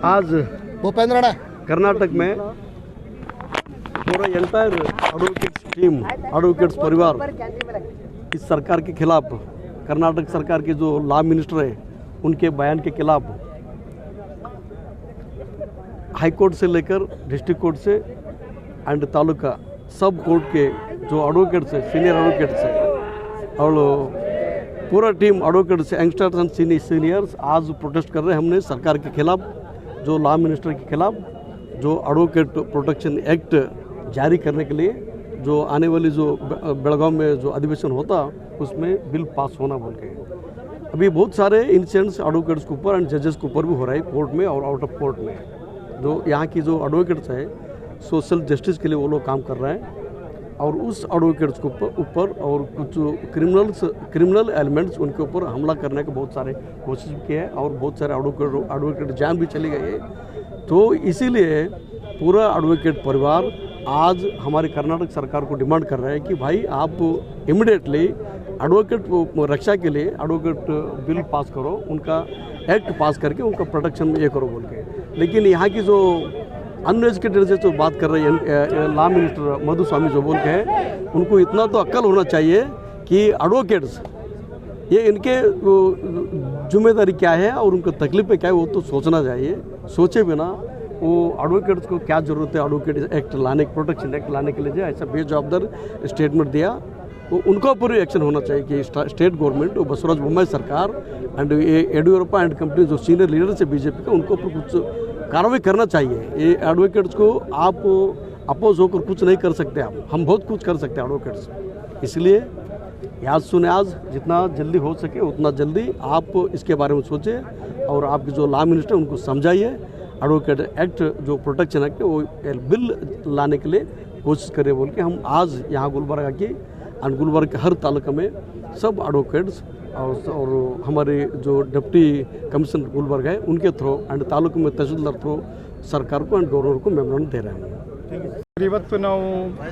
आज भूपेंद्र कर्नाटक में पूरा एंटायर एडवोकेट्स टीम, एडवोकेट्स परिवार इस सरकार के खिलाफ, कर्नाटक सरकार के जो लॉ मिनिस्टर है उनके बयान के खिलाफ हाई कोर्ट से लेकर डिस्ट्रिक्ट कोर्ट से एंड तालुका सब कोर्ट के जो एडवोकेट्स है, सीनियर एडवोकेट्स है और पूरा team advocates, youngsters and seniors आज प्रोटेस्ट कर रहे हैं हमने सरकार के खिलाफ, जो लॉ मिनिस्टर के खिलाफ, जो एडवोकेट प्रोटेक्शन एक्ट जारी करने के लिए जो आने वाली जो बेलगांव में जो अधिवेशन होता उसमें बिल पास होना बोल के। अभी बहुत सारे इंसिडेंट्स एडवोकेट्स के ऊपर एंड जजेस के ऊपर भी हो रहा है कोर्ट में और आउट ऑफ कोर्ट में। जो यहाँ की जो एडवोकेट्स है सोशल जस्टिस के लिए वो लोग काम कर रहे हैं और उस एडवोकेट्स के ऊपर और कुछ क्रिमिनल एलिमेंट्स उनके ऊपर हमला करने के बहुत सारे कोशिश किए हैं और बहुत सारे एडवोकेट जान भी चली गई है। तो इसीलिए पूरा एडवोकेट परिवार आज हमारी कर्नाटक सरकार को डिमांड कर रहा है कि भाई आप इमीडिएटली एडवोकेट रक्षा के लिए एडवोकेट बिल पास करो, उनका एक्ट पास करके उनका प्रोटेक्शन ये करो बोल के। लेकिन यहाँ की जो अनएजुकेटेड से जो बात कर रहे हैं लॉ मिनिस्टर मधुस्वामी जो बोल के हैं, उनको इतना तो अक्ल होना चाहिए कि एडवोकेट्स ये इनके जिम्मेदारी क्या है और उनको तकलीफें क्या है वो तो सोचना चाहिए। सोचे बिना वो एडवोकेट्स को क्या ज़रूरत है एडवोकेट एक्ट लाने, प्रोटेक्शन एक्ट लाने के लिए जो ऐसा बेजवाबदार स्टेटमेंट दिया, वो उनका पूरी एक्शन होना चाहिए कि स्टेट गवर्नमेंट और बसवराज बोम्मई सरकार एंड येडियुरप्पा एंड कंपनी जो सीनियर लीडर्स है बीजेपी का, उनको ऊपर कुछ कार्रवाई करना चाहिए। ये एडवोकेट्स को आप अपोज होकर कुछ नहीं कर सकते, आप हम बहुत कुछ कर सकते हैं एडवोकेट्स। इसलिए याद सुने, आज जितना जल्दी हो सके उतना जल्दी आप इसके बारे में सोचें और आपके जो लॉ मिनिस्टर उनको समझाइए एडवोकेट एक्ट जो प्रोटेक्शन एक्ट है वो बिल लाने के लिए कोशिश करें बोल के। हम आज यहाँ गुलबर्गा की एंड गुलबर्गा के हर तालुका में सब एडवोकेट्स और हमारे जो डिप्टी कमिश्नर गुलबर्गा है उनके थ्रू एंड तालुका में तहसीलदार थ्रू सरकार को एंड गवर्नर को मेमोरेंडम दे रहे हैं। ಇವತ್ತು ನಾವು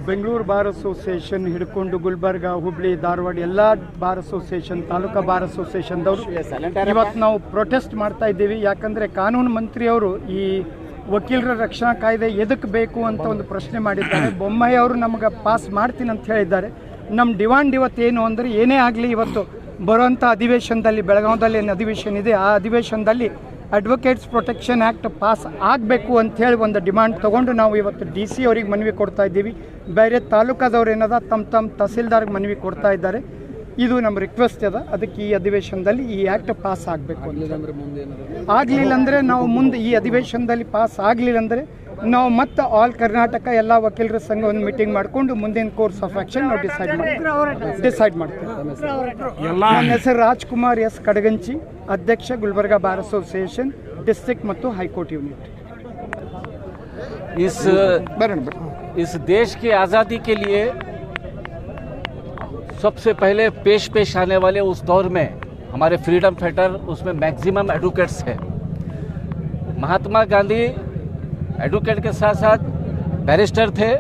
ಬೆಂಗಳೂರು ಬಾರ್ ಅಸೋಸಿಯೇಷನ್ ಹಿಡ್ಕೊಂಡು ಗುಲ್ಬರ್ಗಾ, ಹುಬ್ಳಿ, ಧಾರವಾಡ ಎಲ್ಲ ಬಾರ್ ಅಸೋಸಿಯೇಷನ್, ತಾಲೂಕಾ ಬಾರ್ ಅಸೋಸಿಯೇಷನ್ದವರು ಇವತ್ತು ನಾವು ಪ್ರೊಟೆಸ್ಟ್ ಮಾಡ್ತಾ ಇದ್ದೀವಿ. ಯಾಕಂದರೆ ಕಾನೂನು ಮಂತ್ರಿಯವರು ಈ ವಕೀಲರ ರಕ್ಷಣಾ ಕಾಯ್ದೆ ಎದಕ್ಕೆ ಬೇಕು ಅಂತ ಒಂದು ಪ್ರಶ್ನೆ ಮಾಡಿದ್ದಾರೆ. ಬೊಮ್ಮಾಯಿ ಅವರು ನಮಗೆ ಪಾಸ್ ಮಾಡ್ತೀನಿ ಅಂತ ಹೇಳಿದ್ದಾರೆ. ನಮ್ಮ ಡಿಮಾಂಡ್ ಇವತ್ತೇನು ಅಂದರೆ ಏನೇ ಆಗಲಿ ಇವತ್ತು ಬರುವಂಥ ಅಧಿವೇಶನದಲ್ಲಿ, ಬೆಳಗಾವದಲ್ಲಿ ಏನು ಅಧಿವೇಶನ ಇದೆ ಆ ಅಧಿವೇಶನದಲ್ಲಿ ಅಡ್ವೊಕೇಟ್ಸ್ ಪ್ರೊಟೆಕ್ಷನ್ ಆ್ಯಕ್ಟ್ ಪಾಸ್ ಆಗಬೇಕು ಅಂಥೇಳಿ ಒಂದು ಡಿಮಾಂಡ್ ತೊಗೊಂಡು ನಾವು ಇವತ್ತು DC ಅವ್ರಿಗೆ ಮನವಿ ಕೊಡ್ತಾ ಇದ್ದೀವಿ. ಬೇರೆ ತಾಲೂಕಾದವ್ರು ಏನದ ತಮ್ಮ ತಹಸೀಲ್ದಾರ್ಗೆ ಮನವಿ ಕೊಡ್ತಾ ಇದ್ದಾರೆ. ಇದು ನಮ್ಮ ರಿಕ್ವೆಸ್ಟ್ ಅದ. ಅದಕ್ಕೆ ಈ ಅಧಿವೇಶನದಲ್ಲಿ ಈ ಆ್ಯಕ್ಟ್ ಪಾಸ್ ಆಗಬೇಕು. ಆಗಲಿಲ್ಲ ಅಂದರೆ ನಾವು ಮುಂದೆ ಈ ಅಧಿವೇಶನದಲ್ಲಿ ಪಾಸ್ ಆಗಲಿಲ್ಲ ಅಂದರೆ ನಾವು ಮತ್ತೆ ಆಲ್ ಕರ್ನಾಟಕ ಎಲ್ಲ ವಕೀಲರ ಸಂಘ ಒಂದು ಮೀಟಿಂಗ್ ಮಾಡಿಕೊಂಡು ಮುಂದಿನ ಕೋರ್ಸ್ ಆಫ್ ಆ್ಯಕ್ಷನ್ ನಾವು ಡಿಸೈಡ್ ಮಾಡ್ತೀವಿ. ನನ್ನ ಹೆಸರು ರಾಜ್ಕುಮಾರ್ ಎಸ್ ಕಡಗಂಚಿ, ಅಧ್ಯಕ್ಷ ಗುಲ್ಬರ್ಗಾ ಬಾರ್ ಅಸೋಸಿಯೇಷನ್ डिस्ट्रिक्ट ಮತ್ತು ಹೈಕೋರ್ಟ್ ಯೂನಿಟ್। इस देश की आज़ादी के लिए सबसे पहले पेश आने वाले उस दौर में हमारे फ्रीडम फाइटर, उसमें मैक्सिमम एडवोकेट्स है। महात्मा गांधी एडवोकेट के साथ साथ बैरिस्टर थे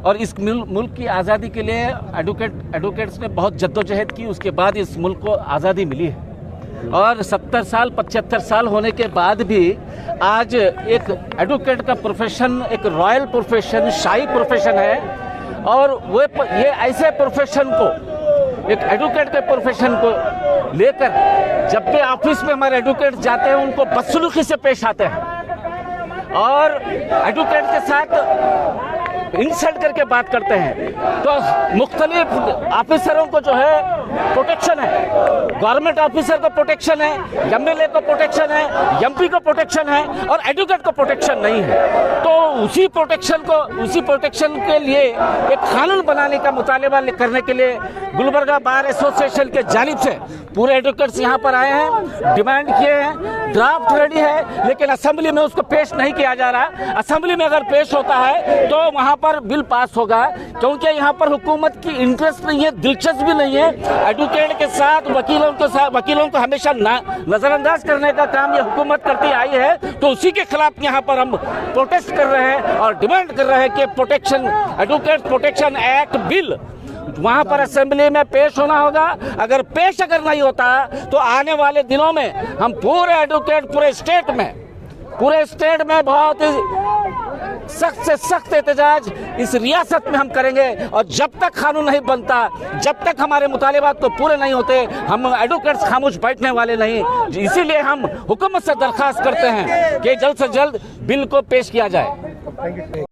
और इस मुल्क की आज़ादी के लिए एडवोकेट्स ने बहुत जद्दोजहद की। उसके बाद इस मुल्क को आज़ादी मिली है और 70 साल 75 साल होने के बाद भी आज एक एडवोकेट का प्रोफेशन एक रॉयल प्रोफेशन, शाही प्रोफेशन है। और ये ऐसे प्रोफेशन को, एक एडवोकेट के प्रोफेशन को लेकर जब भी ऑफिस में हमारे एडवोकेट जाते हैं उनको बदसलूकी से पेश आते हैं और एडवोकेट के साथ इंसल्ट करके बात करते हैं। तो मुख्तलिफ ऑफिसरों को जो है प्रोटेक्शन है, गवर्नमेंट ऑफिसर को प्रोटेक्शन है, MLA को प्रोटेक्शन है, MP को प्रोटेक्शन है और एडवोकेट को प्रोटेक्शन नहीं है। तो उसी प्रोटेक्शन के लिए एक कानून बनाने का मुतालबा करने के लिए गुलबर्गा बार एसोसिएशन के जानिब से पूरे एडवोकेट्स यहाँ पर आए हैं, डिमांड किए हैं। ड्राफ्ट रेडी है लेकिन असेंबली में उसको पेश नहीं किया जा रहा। असेंबली में अगर पेश होता है तो वहाँ पर बिल पास होगा, क्योंकि यहाँ पर हुकूमत की इंटरेस्ट नहीं है, दिलचस्पी नहीं है। एडवोकेट के साथ वकीलों को हमेशा नजरअंदाज करने का काम ये हुकूमत करती आई है। तो उसी के खिलाफ यहाँ पर हम प्रोटेस्ट कर रहे हैं और डिमांड कर रहे हैं कि एडवोकेट प्रोटेक्शन एक्ट बिल वहाँ पर असेंबली में पेश होना होगा। अगर नहीं होता तो आने वाले दिनों में हम पूरे एडवोकेट पूरे स्टेट में पूरे स्टेट में बहुत सख्त से सख्त एहतजाज इस रियासत में हम करेंगे और जब तक कानून नहीं बनता, जब तक हमारे मुतालिबात तो पूरे नहीं होते, हम एडवोकेट्स खामोश बैठने वाले नहीं। इसीलिए हम हुकूमत से दरख्वास्त करते हैं कि जल्द से जल्द बिल को पेश किया जाए।